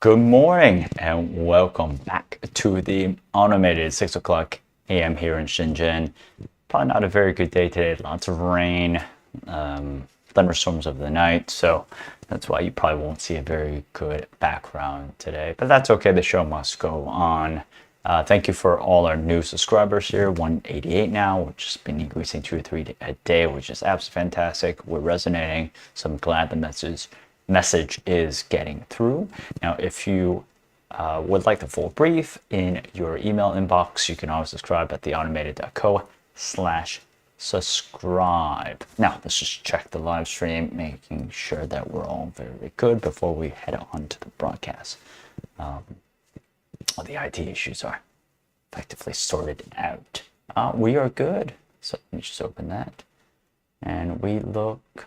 Good morning and welcome back to the automated 6 o'clock a.m. here in Shenzhen. Probably not a very good day today. Lots of rain, thunderstorms of the night. So that's why you probably won't see a very good background today. But that's okay. The show must go on. Thank you for all our new subscribers here. 188 now, which has been increasing 2 or 3 a day, which is absolutely fantastic. We're resonating. So I'm glad the message is getting through. Now, if you would like the full brief in your email inbox, you can always subscribe at theautomated.co/subscribe. Now, let's just check the live stream, making sure that we're all very good before we head on to the broadcast. The IT issues are effectively sorted out. We are good. So let me just open that. And we look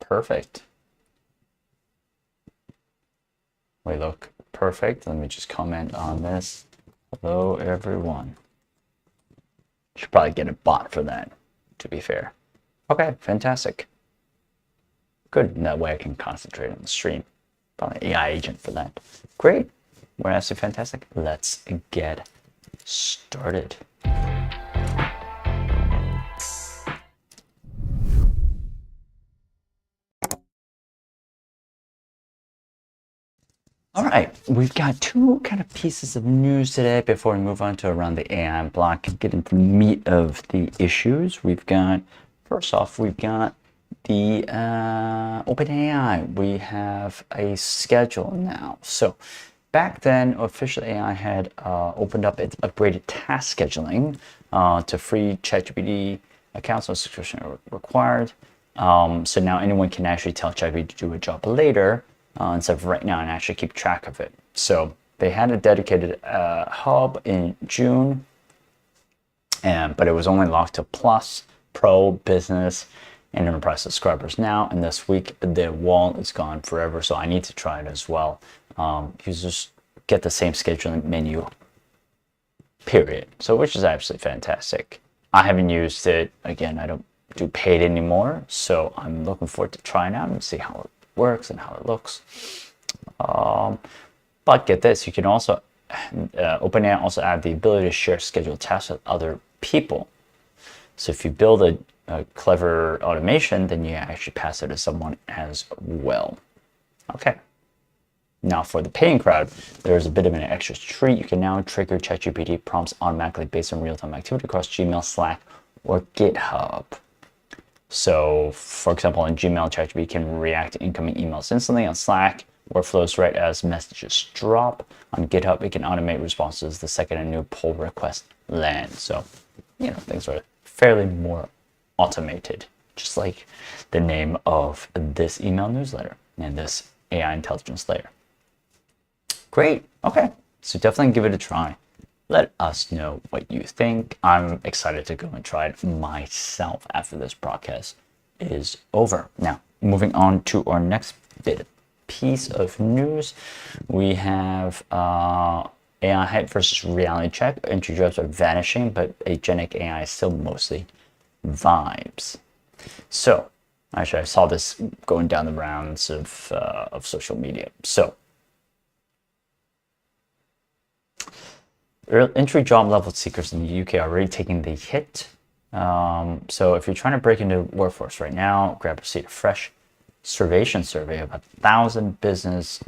perfect. We look perfect. Let me just comment on this. Hello, everyone. Should probably get a bot for that, to be fair. Okay, fantastic. Good. And that way I can concentrate on the stream. Probably an AI agent for that. Great. We're absolutely fantastic. Let's get started. All right, we've got two kind of pieces of news today before we move on to around the AI block and get into the meat of the issues. We've got, first off, we've got the OpenAI. We have a schedule now. So back then, official AI had opened up its upgraded task scheduling to free ChatGPT accounts. No subscription are required. So now anyone can actually tell ChatGPT to do a job later instead of right now and actually keep track of it. So they had a dedicated hub in June, but it was only locked to Plus, Pro, Business, and Enterprise subscribers now. And this week, the wall is gone forever. So I need to try it as well. Users get the same scheduling menu, period. So which is absolutely fantastic. I haven't used it. Again, I don't do paid anymore. So I'm looking forward to trying it out and see how it works and how it looks. But get this, you can also, OpenAI also add the ability to share scheduled tasks with other people. So if you build a clever automation, then you actually pass it to someone as well. Okay. Now for the paying crowd, there's a bit of an extra treat. You can now trigger ChatGPT prompts automatically based on real-time activity across Gmail, Slack, or GitHub. So, for example, in Gmail, ChatGPT can react to incoming emails instantly. On Slack, workflows right as messages drop. On GitHub, it can automate responses the second a new pull request lands. So, things are fairly more automated, just like the name of this email newsletter and this AI intelligence layer. Great. Okay. So definitely give it a try. Let us know what you think. I'm excited to go and try it myself after this broadcast is over. Now, moving on to our next piece of news, we have AI hype versus reality check. Entry jobs are vanishing, but agentic AI is still mostly vibes. So, actually, I saw this going down the rounds of social media. So, entry job level seekers in the UK are already taking the hit. So if you're trying to break into the workforce right now, grab a seat. A fresh survey of 1,000 business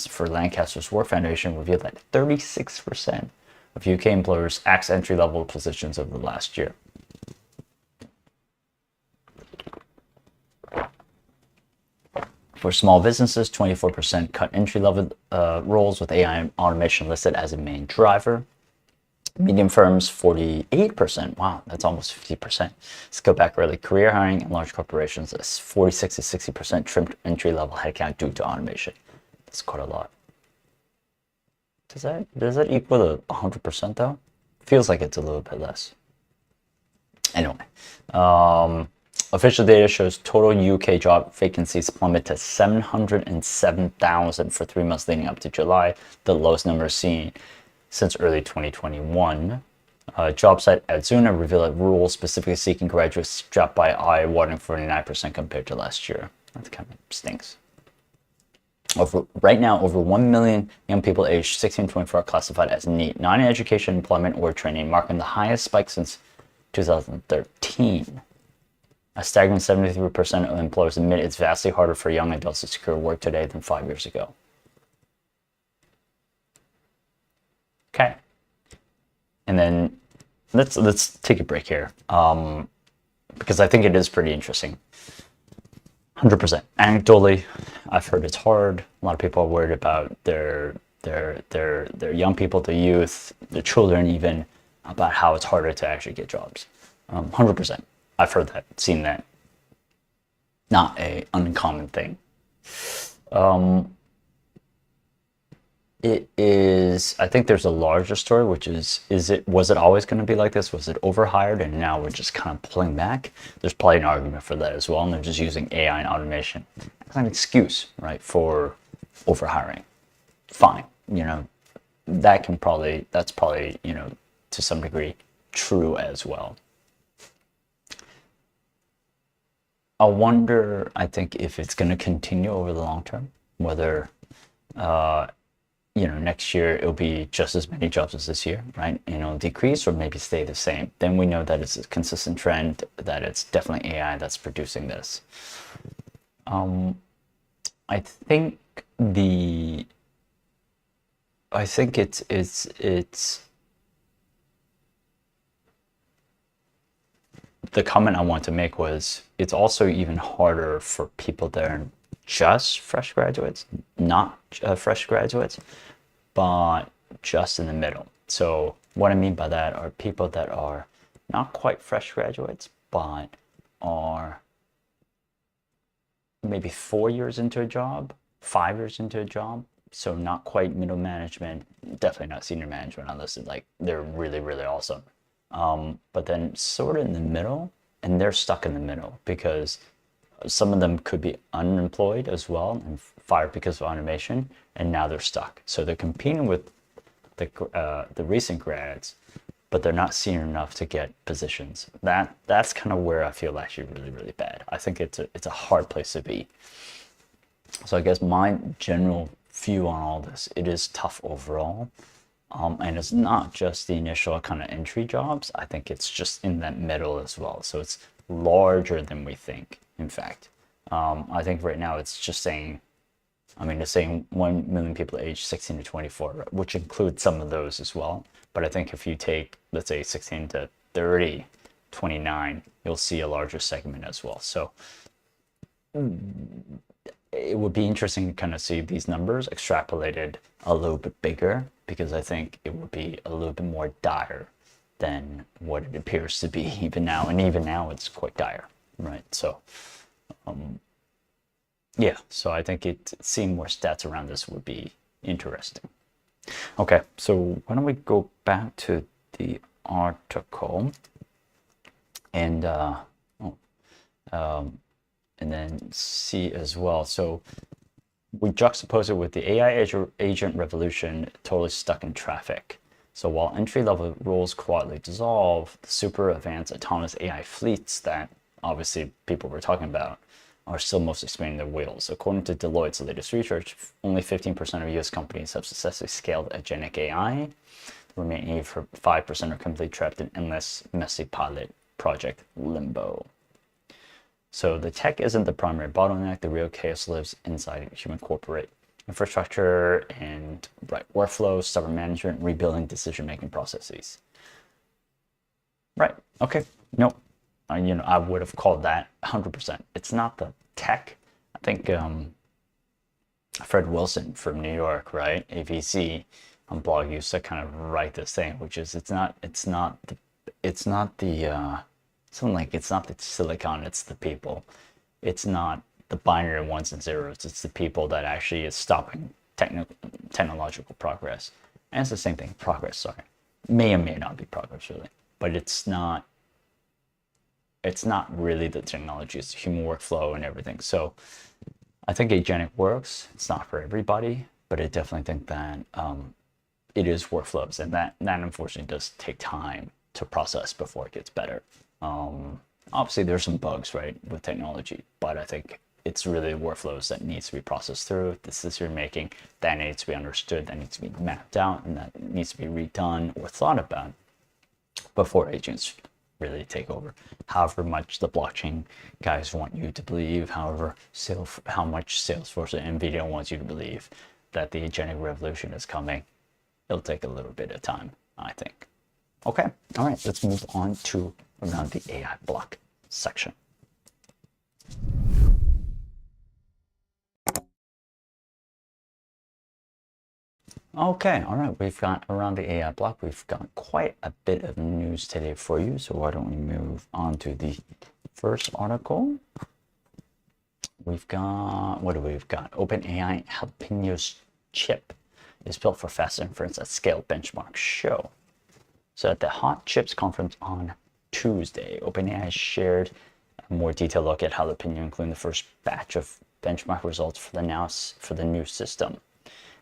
for Lancaster's Work Foundation revealed that 36% of UK employers asked entry-level positions over the last year. For small businesses, 24% cut entry-level roles with AI automation listed as a main driver. Medium firms, 48%. Wow, that's almost 50%. Scale back early career hiring, and large corporations, 46 to 60% trimmed entry-level headcount due to automation. That's quite a lot. Does that equal to 100% though? Feels like it's a little bit less. Anyway. Official data shows total UK job vacancies plummeted to 707,000 for 3 months leading up to July, the lowest number seen since early 2021. Job site Adzuna revealed that rules specifically seeking graduates dropped by eye-watering 49% compared to last year. That kind of stinks. Right now, over 1 million young people aged 16 to 24 are classified as NEET, non-education, employment, or training, marking the highest spike since 2013. A staggering 73% of employers admit it's vastly harder for young adults to secure work today than 5 years ago. Okay. And then let's take a break here, because I think it is pretty interesting. 100%. Anecdotally, I've heard it's hard. A lot of people are worried about their young people, the youth, the children even, about how it's harder to actually get jobs. 100%. I've heard that, seen that. Not a uncommon thing. It is, I think there's a larger story, which is was it always going to be like this? Was it overhired and now we're just kind of pulling back? There's probably an argument for that as well, and they're just using AI and automation as an excuse, right, for overhiring. Fine, that's probably, to some degree true as well. I wonder, I think, if it's going to continue over the long term, whether next year it'll be just as many jobs as this year, right? Decrease or maybe stay the same. Then we know that it's a consistent trend, that it's definitely AI that's producing this. I think it's the comment I want to make was it's also even harder for people that are just fresh graduates, not fresh graduates, but just in the middle. So what I mean by that are people that are not quite fresh graduates, but are maybe 4 years into a job, 5 years into a job. So not quite middle management, definitely not senior management unless they're really, really awesome. But then sort of in the middle, and they're stuck in the middle because some of them could be unemployed as well and fired because of automation, and now they're stuck. So they're competing with the recent grads, but they're not senior enough to get positions. That's kind of where I feel actually really, really bad. I think it's a hard place to be. So I guess my general view on all this, it is tough overall. And it's not just the initial kind of entry jobs. I think it's just in that middle as well. So it's larger than we think, in fact. I think right now it's just saying, it's saying 1 million people aged 16 to 24, which includes some of those as well. But I think if you take, let's say 16 to 30, 29, you'll see a larger segment as well. So it would be interesting to kind of see these numbers extrapolated a little bit bigger, because I think it would be a little bit more dire than what it appears to be even now. And even now it's quite dire, right? So, yeah, so I think seeing more stats around this would be interesting. Okay, so why don't we go back to the article and then see as well. So we juxtapose it with the AI agent revolution, totally stuck in traffic. So while entry-level roles quietly dissolve, the super advanced autonomous AI fleets that obviously people were talking about are still mostly spinning their wheels. According to Deloitte's latest research, only 15% of US companies have successfully scaled agentic AI. The remaining 85% are completely trapped in endless, messy pilot project limbo. So the tech isn't the primary bottleneck. The real chaos lives inside human corporate infrastructure and workflows, stubborn management, rebuilding decision-making processes. Right. Okay. No. I would have called that 100%. It's not the tech. I think Fred Wilson from New York, right, AVC on blog used to kind of write this thing, which is it's not the silicon, it's the people. It's not the binary ones and zeros. It's the people that actually is stopping technological progress. And it's the same thing. Progress, sorry, may or may not be progress really, but it's not really the technology. It's the human workflow and everything. So I think agentic works. It's not for everybody, but I definitely think that it is workflows, and that unfortunately does take time to process before it gets better. Obviously there's some bugs, right, with technology, but I think it's really workflows that needs to be processed through, decision making that needs to be understood, that needs to be mapped out, and that needs to be redone or thought about before agents really take over. However much the blockchain guys want you to believe, how much Salesforce and Nvidia wants you to believe that the agentic revolution is coming, it'll take a little bit of time, I think. Okay, all right, let's move on to around the AI block section. Okay, all right, we've got around the AI block, we've got quite a bit of news today for you. So why don't we move on to the first article? We've got, what do we've got? OpenAI Jalapeno's chip is built for fast inference at scale benchmark show. So at the Hot Chips conference on Tuesday, OpenAI shared a more detailed look at Jalapeno, including the first batch of benchmark results for the new system.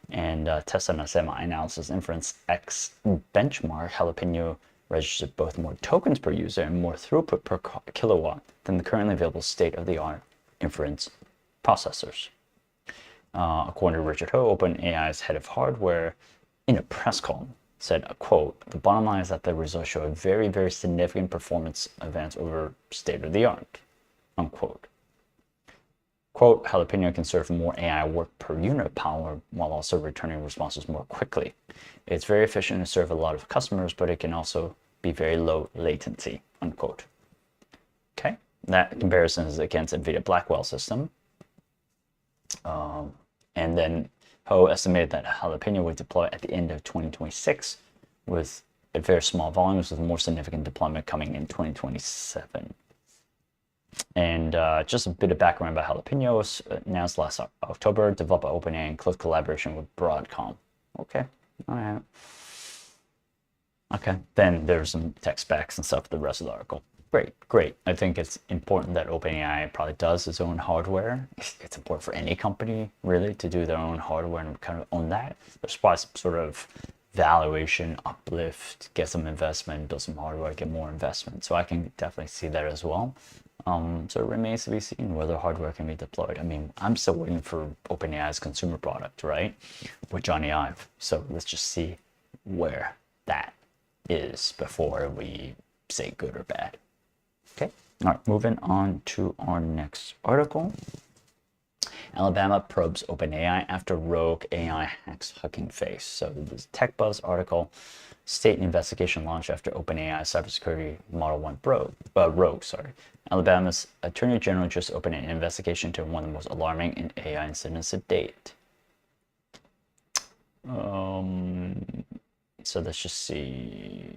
And test on a semi-analysis inference X benchmark, Jalapeno registered both more tokens per user and more throughput per kilowatt than the currently available state-of-the-art inference processors. According to Richard Ho, OpenAI's head of hardware, in a press call, said, quote, "The bottom line is that the results show a very, very significant performance advance over state-of-the-art," unquote. Quote, "Jalapeno can serve more AI work per unit power while also returning responses more quickly. It's very efficient to serve a lot of customers, but it can also be very low latency," unquote. Okay, that comparison is against NVIDIA Blackwell system. And then Ho estimated that Jalapeno would deploy at the end of 2026 with at very small volumes, with more significant deployment coming in 2027. And just a bit of background about Jalapeno. Was announced last October, developed by OpenAI in close collaboration with Broadcom. Okay, all right. Okay, then there's some tech specs and stuff for the rest of the article. Great. I think it's important that OpenAI probably does its own hardware. It's important for any company, really, to do their own hardware and kind of own that. There's probably some sort of valuation uplift, get some investment, build some hardware, get more investment. So I can definitely see that as well. So it remains to be seen whether hardware can be deployed. I mean, I'm still waiting for OpenAI's consumer product, right, with Johnny Ive. So let's just see where that is before we say good or bad. Okay, all right, moving on to our next article. Alabama probes OpenAI after rogue AI hacks Hugging Face. So this is a Tech Buzz article. State investigation launched after OpenAI cybersecurity model went rogue. Alabama's Attorney General just opened an investigation into one of the most alarming AI incidents to date. So let's just see.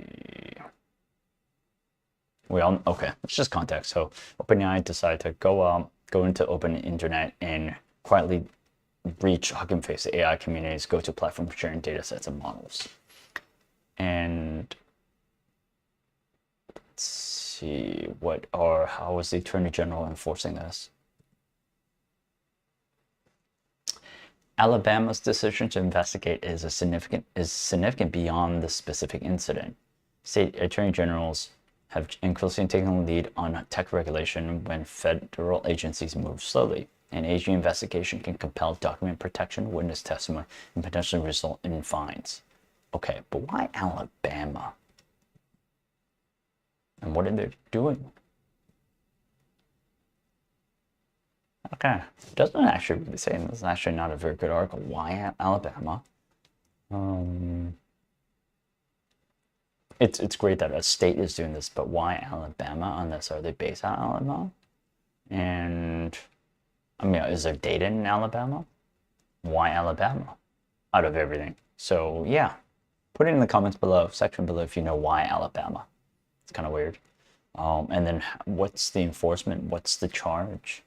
Okay, it's just context. So OpenAI decided to go into open internet and quietly breach Hugging Face, the AI community's go-to platform for sharing data sets and models. And let's see, how is the Attorney General enforcing this? Alabama's decision to investigate is significant beyond the specific incident. State attorney generals have increasingly taken the lead on tech regulation when federal agencies move slowly. An AG investigation can compel document protection, witness testimony, and potentially result in fines. Okay, but why Alabama? And what are they doing? Okay, it doesn't actually really say, this is actually not a very good article. Why Alabama? It's great that a state is doing this, but why Alabama unless are they based out of Alabama? And I mean, is there data in Alabama? Why Alabama out of everything? So yeah, put it in the comments below, section below, if you know why Alabama. It's kind of weird. And then what's the enforcement? What's the charge?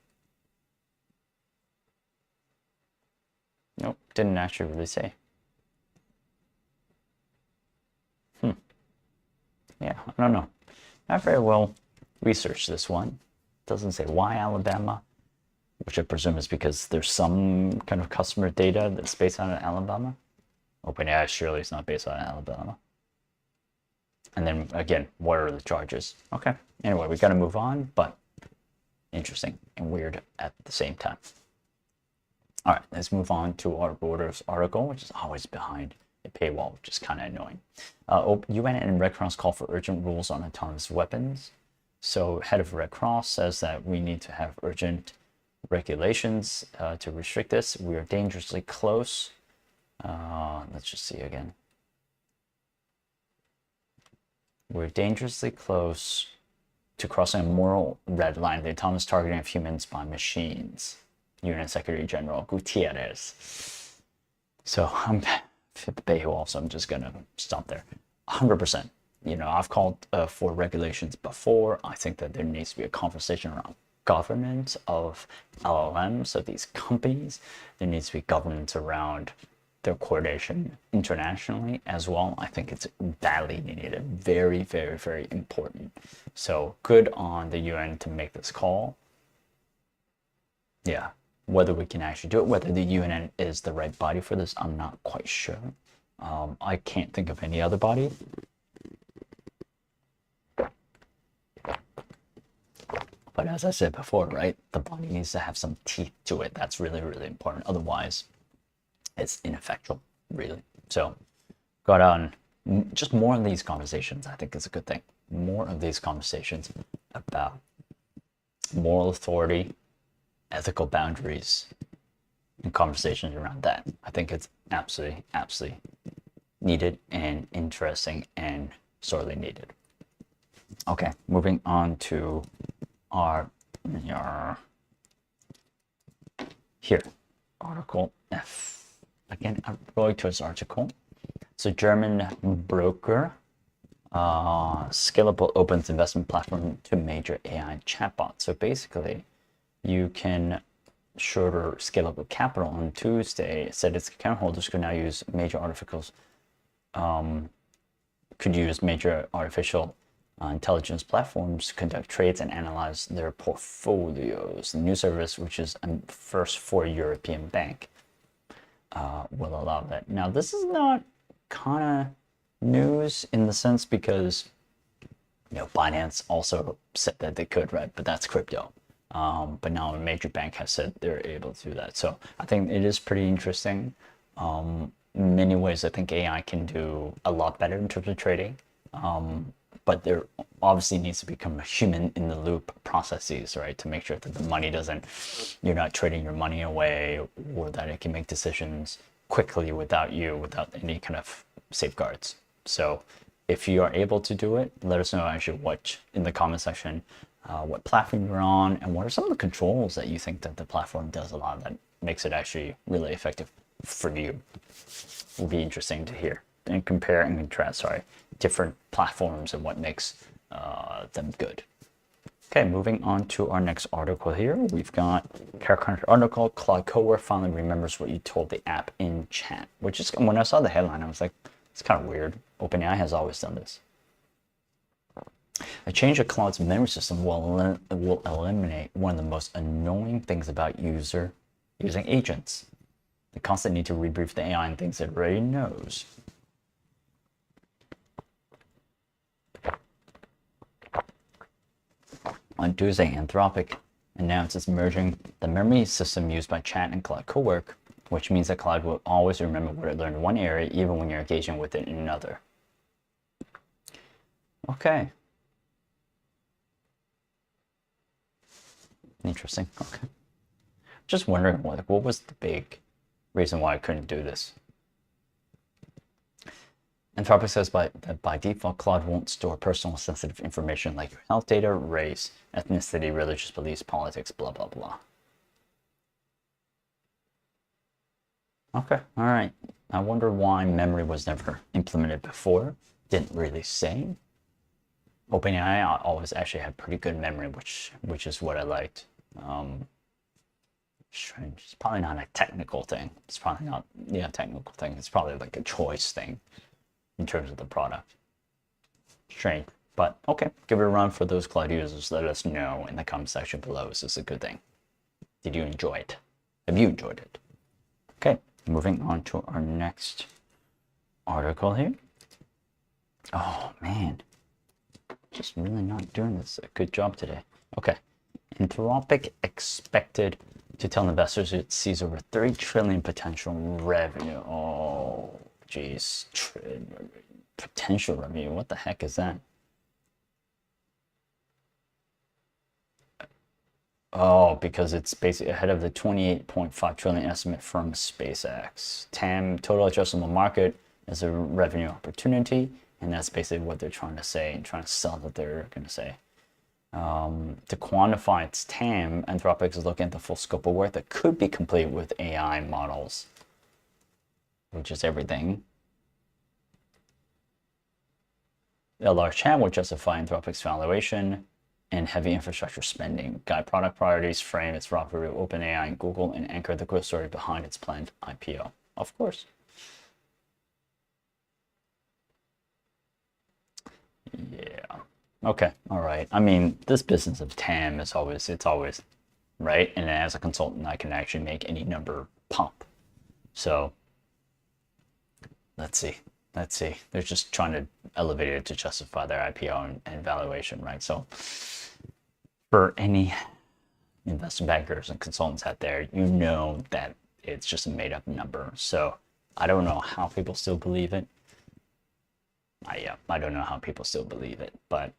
Nope, didn't actually really say. Yeah, I don't know. Not very well researched, this one. Doesn't say why Alabama, which I presume is because there's some kind of customer data that's based on Alabama. OpenAI surely is not based on Alabama. And then again, what are the charges? Okay, anyway, we got to move on, but interesting and weird at the same time. All right, let's move on to our Reuters article, which is always behind a paywall, which is kind of annoying. UN and Red Cross call for urgent rules on autonomous weapons. So head of Red Cross says that we need to have urgent regulations to restrict this. We are dangerously close. Let's just see again. We're dangerously close to crossing a moral red line, the autonomous targeting of humans by machines. UN Secretary General Gutierrez. So I'm at the paywall, so I'm just gonna stop there. 100%. You know, I've called for regulations before. I think that there needs to be a conversation around governance of LLMs, of these companies. There needs to be governance around their coordination internationally as well. I think it's badly needed, very, very, very important. So good on the UN to make this call. Yeah, whether we can actually do it, whether the UN is the right body for this, I'm not quite sure. I can't think of any other body. But as I said before, right, the body needs to have some teeth to it. That's really, really important. Otherwise, it's ineffectual, really. So got on just more of these conversations, I think is a good thing. More of these conversations about moral authority, ethical boundaries, and conversations around that. I think it's absolutely, absolutely needed and interesting and sorely needed. Okay, moving on to our here, article F. Again, a Reuters article. So German broker, Scalable opens investment platform to major AI chatbots. So basically, you can shorter Scalable Capital on Tuesday said its account holders could now use major artificial intelligence platforms to conduct trades and analyze their portfolios. The new service, which is a first for a European bank, will allow that. Now, this is not kind of news in the sense because, you know, Binance also said that they could, right? But that's crypto. But now a major bank has said they're able to do that. So I think it is pretty interesting. In many ways, I think AI can do a lot better in terms of trading. But there obviously needs to become a human in the loop processes, right? To make sure that the money doesn't, you're not trading your money away, or that it can make decisions quickly without any kind of safeguards. So if you are able to do it, let us know actually what in the comment section, what platform you're on, and what are some of the controls that you think that the platform does a lot that makes it actually really effective for you. It will be interesting to hear and compare and contrast, different platforms and what makes them good. Okay, moving on to our next article here. We've got character article, Claude Cowork finally remembers what you told the app in chat, which is, when I saw the headline, I was like, it's kind of weird. OpenAI has always done this. A change of Claude's memory system will eliminate one of the most annoying things about using agents. The constant need to rebrief the AI and things it already knows. On Tuesday, Anthropic announced it's merging the memory system used by Chat and Claude Cowork, which means that Claude will always remember what it learned in one area, even when you're engaging with it in another. Okay. Interesting. Okay. Just wondering, what was the big reason why I couldn't do this? Anthropic says that by default, Claude won't store personal sensitive information like your health data, race, ethnicity, religious beliefs, politics, blah, blah, blah. Okay, all right. I wonder why memory was never implemented before. Didn't really say. OpenAI always actually had pretty good memory, which is what I liked. Strange. It's probably not a technical thing. It's probably not a technical thing. It's probably like a choice thing in terms of the product. Strange. But okay, give it a run for those Claude users. Let us know in the comment section below. Is this a good thing? Did you enjoy it? Have you enjoyed it? Okay, moving on to our next article here. Oh man, just really not doing this a good job today. Okay, Anthropic expected to tell investors it sees over 30 trillion potential revenue. Oh, geez. Potential revenue. What the heck is that? Oh, because it's basically ahead of the 28.5 trillion estimate from SpaceX. TAM, total addressable market, is a revenue opportunity, and that's basically what they're trying to say and trying to sell that they're going to say. To quantify its TAM, Anthropic is looking at the full scope of work that could be complete with AI models, which is everything. A large TAM would justify Anthropic's valuation and heavy infrastructure spending, guide product priorities, frame its route for OpenAI and Google, and anchor the growth story behind its planned IPO. Of course. Yeah. Okay. All right. I mean, this business of TAM is always, it's always, right? And as a consultant, I can actually make any number pop. So let's see. Let's see. They're just trying to elevate it to justify their IPO and valuation, right? So for any investment bankers and consultants out there, you know that it's just a made up number. So I don't know how people still believe it. I don't know how people still believe it, but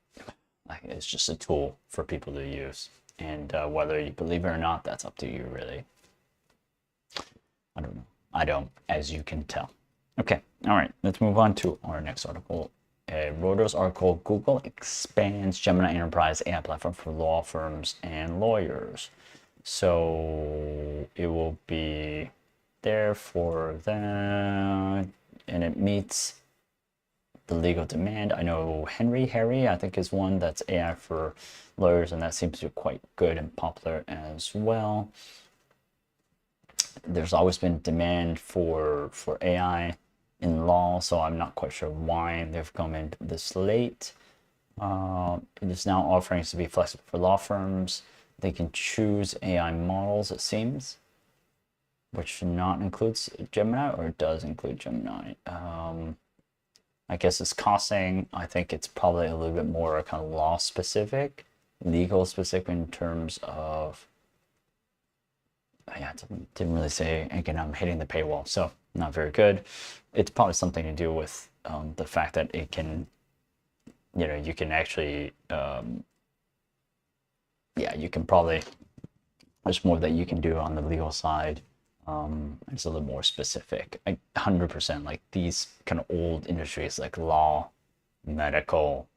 it's just a tool for people to use. And whether you believe it or not, that's up to you, really. I don't know. I don't, as you can tell. Okay, all right, let's move on to our next article. Reuters article, Google expands Gemini Enterprise AI platform for law firms and lawyers. So it will be there for that, and it meets the legal demand. I know Harry, I think, is one that's AI for lawyers, and that seems to be quite good and popular as well. There's always been demand for AI in law, so I'm not quite sure why they've come in this late. It is now offering to be flexible for law firms. They can choose AI models, it seems, which not includes Gemini, or it does include Gemini. I guess it's costing. I think it's probably a little bit more kind of law specific, legal specific in terms of, yeah, it didn't really say. Again, I'm hitting the paywall, so not very good. It's probably something to do with the fact that it can, you can actually, yeah, you can probably, there's more that you can do on the legal side. It's a little more specific. 100%, like these kind of old industries like law, medical,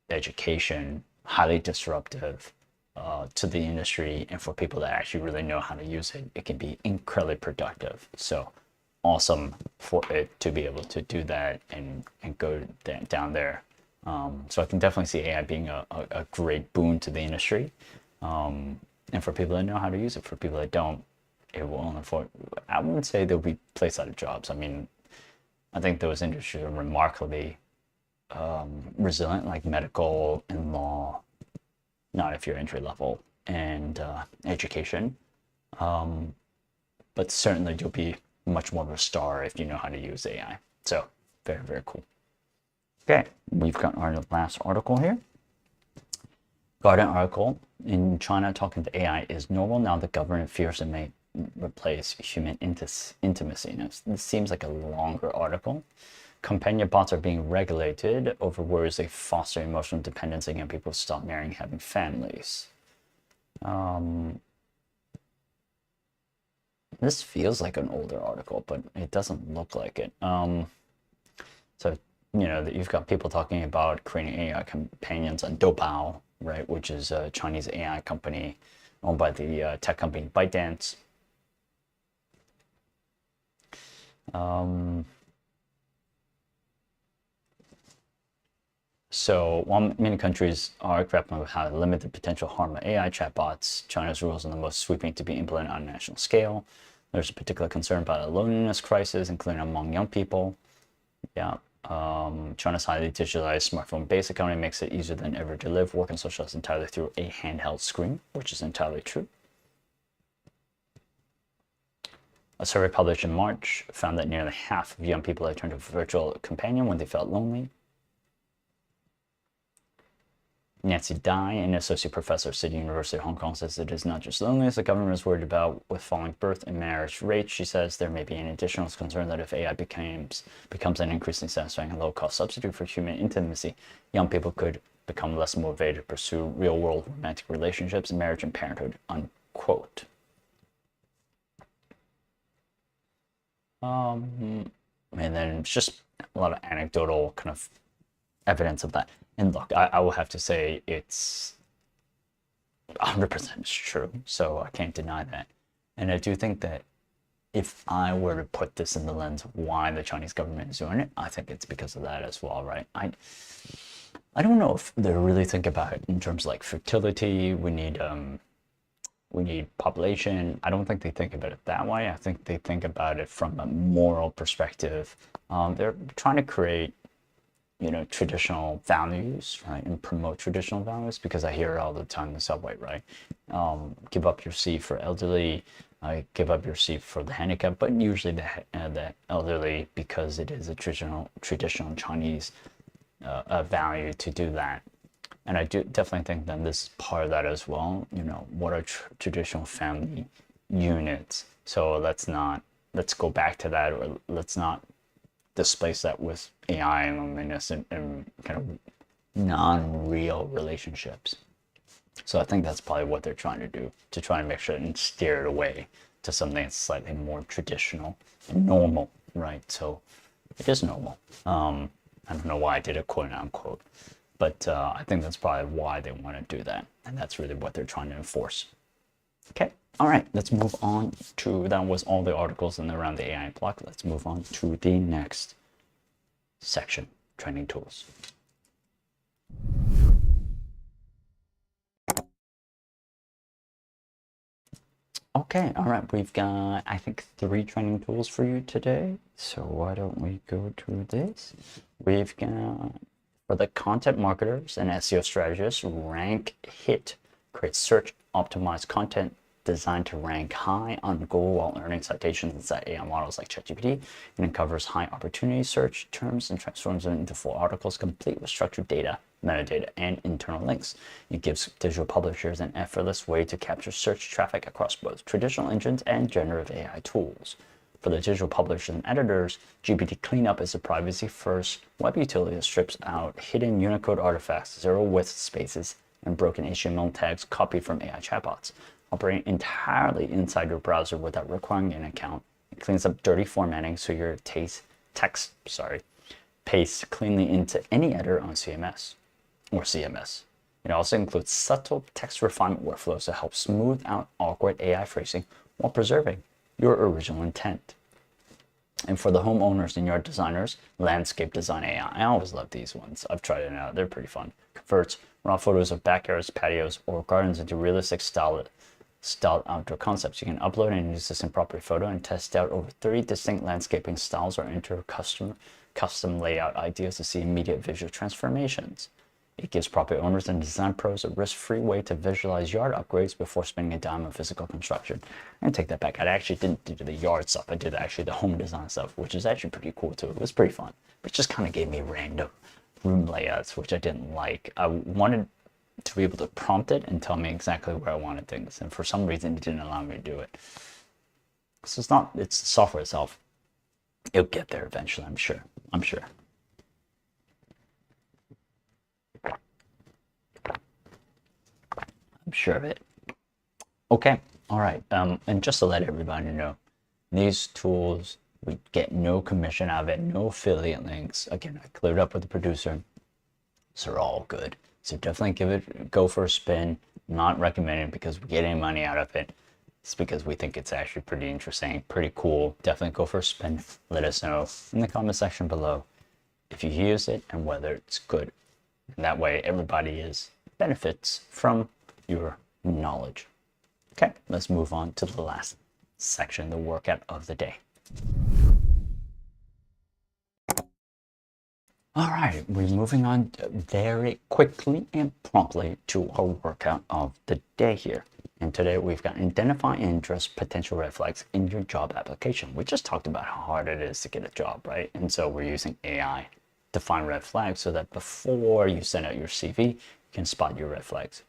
education, highly disruptive to the industry, and for people that actually really know how to use it, it can be incredibly productive. So awesome for it to be able to do that and go down there. So I can definitely see AI being a great boon to the industry, and for people that know how to use it. For people that don't, it will only I wouldn't say they'll be placed out of jobs. I mean, I think those industries are remarkably resilient, like medical and law, not if you're entry level, and education. But certainly you'll be much more of a star if you know how to use AI. So very, very cool. Okay, we've got our last article here. Guardian article, in China, talking to AI is normal. Now the government fears it may replace human intimacy. Now, this seems like a longer article. Companion bots are being regulated over words they foster emotional dependency and people stop marrying, having families. This feels like an older article, but it doesn't look like it. So, you've got people talking about creating AI companions on Doubao, right, which is a Chinese AI company owned by the tech company ByteDance. So while many countries are grappling with how to limit the potential harm of AI chatbots, China's rules are the most sweeping to be implemented on a national scale. There's a particular concern about a loneliness crisis, including among young people. Yeah. China's highly digitalized smartphone-based economy makes it easier than ever to live, work, and socialize entirely through a handheld screen, which is entirely true. A survey published in March found that nearly half of young people had turned to a virtual companion when they felt lonely. Nancy Dai, an associate professor at City University of Hong Kong, says it is not just loneliness the government is worried about with falling birth and marriage rates. She says there may be an additional concern that if AI becomes an increasingly satisfying and low-cost substitute for human intimacy, young people could become less motivated to pursue real-world romantic relationships, marriage, and parenthood, unquote. And then it's just a lot of anecdotal kind of evidence of that. And look, I will have to say it's 100% true, so I can't deny that. And I do think that if I were to put this in the lens of why the Chinese government is doing it, I think it's because of that as well, right? I don't know if they really think about it in terms of like fertility. We need population. I don't think they think about it that way. I think they think about it from a moral perspective. They're trying to create, traditional values, right, and promote traditional values, because I hear it all the time in the subway, right? Give up your seat for elderly, give up your seat for the handicapped, but usually the elderly, because it is a traditional Chinese value to do that. And I do definitely think that this is part of that as well. What are traditional family units? So let's go back to that, or let's not displace that with AI and kind of non-real relationships. So I think that's probably what they're trying to do, to try and make sure and steer it away to something that's slightly more traditional and normal, right? So it is normal. I don't know why I did it quote unquote, but I think that's probably why they want to do that. And that's really what they're trying to enforce. Okay. All right, let's move on to, that was all the articles in around the AI block. Let's move on to the next section, training tools. Okay, all right, we've got, I think, 3 training tools for you today. So why don't we go to this? We've got, for the content marketers and SEO strategists, Rank Hit creates search optimized content designed to rank high on Google while earning citations inside AI models like ChatGPT, and it covers high opportunity search terms and transforms them into full articles complete with structured data, metadata, and internal links. It gives digital publishers an effortless way to capture search traffic across both traditional engines and generative AI tools. For the digital publishers and editors, GPT Cleanup is a privacy-first web utility that strips out hidden Unicode artifacts, zero-width spaces, and broken HTML tags copied from AI chatbots. Operating entirely inside your browser without requiring an account, it cleans up dirty formatting so your text pastes cleanly into any editor on CMS or CMS. It also includes subtle text refinement workflows to help smooth out awkward AI phrasing while preserving your original intent. And for the homeowners and yard designers, Landscape Design AI. I always love these ones. I've tried it out. They're pretty fun. Converts raw photos of backyards, patios, or gardens into realistic styled outdoor concepts. You can upload an existing property photo and test out over 30 distinct landscaping styles, or enter custom layout ideas to see immediate visual transformations. It gives property owners and design pros a risk-free way to visualize yard upgrades before spending a dime on physical construction. And take that back, I actually didn't do the yard stuff. I did actually the home design stuff, which is actually pretty cool too. It was pretty fun, but it just kind of gave me random room layouts, which I didn't like. I wanted to be able to prompt it and tell me exactly where I wanted things, and for some reason it didn't allow me to do it. So it's the software itself. It'll get there eventually, I'm sure. I'm sure of it. Okay, all right. And just to let everybody know, these tools, we get no commission out of it, no affiliate links. Again, I cleared up with the producer, so they're all good. So definitely go for a spin. Not recommended because we get any money out of it. It's because we think it's actually pretty interesting, pretty cool. Definitely go for a spin. Let us know in the comment section below if you use it and whether it's good. And that way everybody benefits from your knowledge. Okay, let's move on to the last section, the workout of the day. All right, we're moving on very quickly and promptly to our workout of the day here. And today we've got identify and address potential red flags in your job application. We just talked about how hard it is to get a job, right? And so we're using AI to find red flags so that before you send out your CV, can spot your red flags.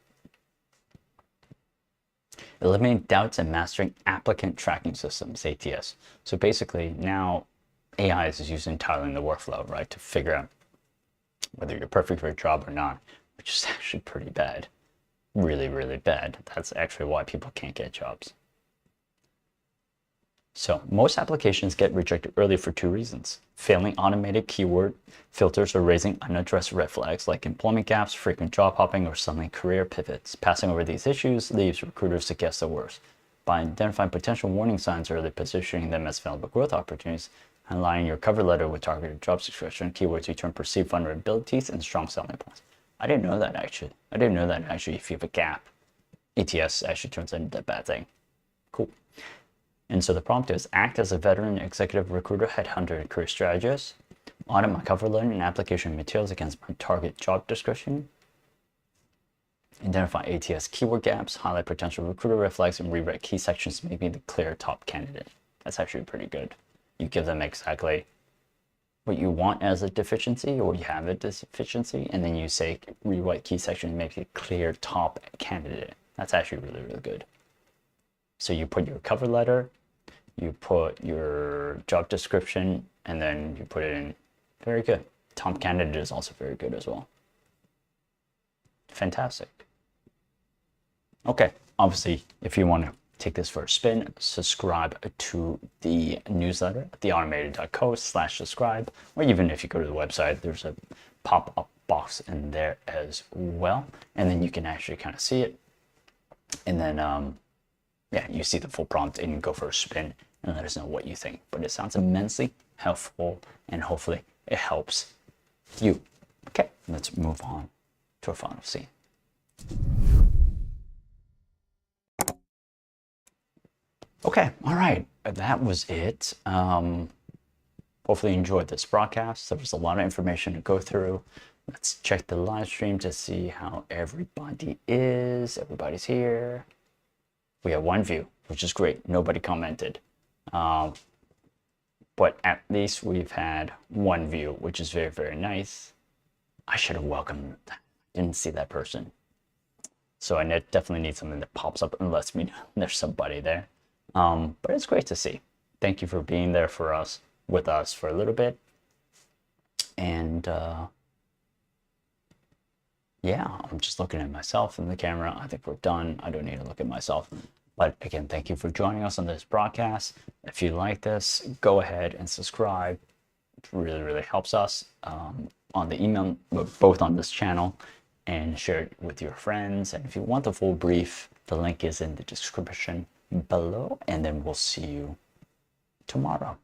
Eliminate doubts and mastering applicant tracking systems, ATS. So basically now AI is using tiling the workflow, right, to figure out whether you're perfect for a job or not, which is actually pretty bad. Really, really bad. That's actually why people can't get jobs. So most applications get rejected early for two reasons: failing automated keyword filters or raising unaddressed red flags like employment gaps, frequent job hopping, or sudden career pivots. Passing over these issues leaves recruiters to guess the worst. By identifying potential warning signs early, positioning them as valuable growth opportunities, and aligning your cover letter with targeted job description keywords, you turn perceived vulnerabilities and strong selling points. I didn't know that actually. I didn't know that actually if you have a gap, ATS actually turns into a bad thing. Cool. And so the prompt is: act as a veteran executive recruiter, headhunter, and career strategist. Audit my cover letter and application materials against my target job description. Identify ATS keyword gaps, highlight potential recruiter red flags, and rewrite key sections to make me the clear top candidate. That's actually pretty good. You give them exactly what you want as a deficiency, or you have a deficiency, and then you say rewrite key section to make it clear top candidate. That's actually really, really good. So you put your cover letter, you put your job description, and then you put it in. Very good. Top candidate is also very good as well. Fantastic. Okay, obviously, if you want to take this for a spin, subscribe to the newsletter at theautomated.co/subscribe, or even if you go to the website, there's a pop-up box in there as well, and then you can actually kind of see it, and then yeah, you see the full prompt and you go for a spin and let us know what you think. But it sounds immensely helpful, and hopefully it helps you. Okay, let's move on to our final scene. Okay, all right, that was it. Hopefully you enjoyed this broadcast. There was a lot of information to go through. Let's check the live stream to see how everybody is. Everybody's here. We have one view, which is great. Nobody commented. But at least we've had one view, which is very, very nice. I should have welcomed that. Didn't see that person. So I definitely need something that pops up and lets me know there's somebody there. But it's great to see. Thank you for being there for us, with us for a little bit. And yeah, I'm just looking at myself in the camera. I think we're done. I don't need to look at myself. But again, thank you for joining us on this broadcast. If you like this, go ahead and subscribe. It really, really helps us on the email, both on this channel, and share it with your friends. And if you want the full brief, the link is in the description below. And then we'll see you tomorrow.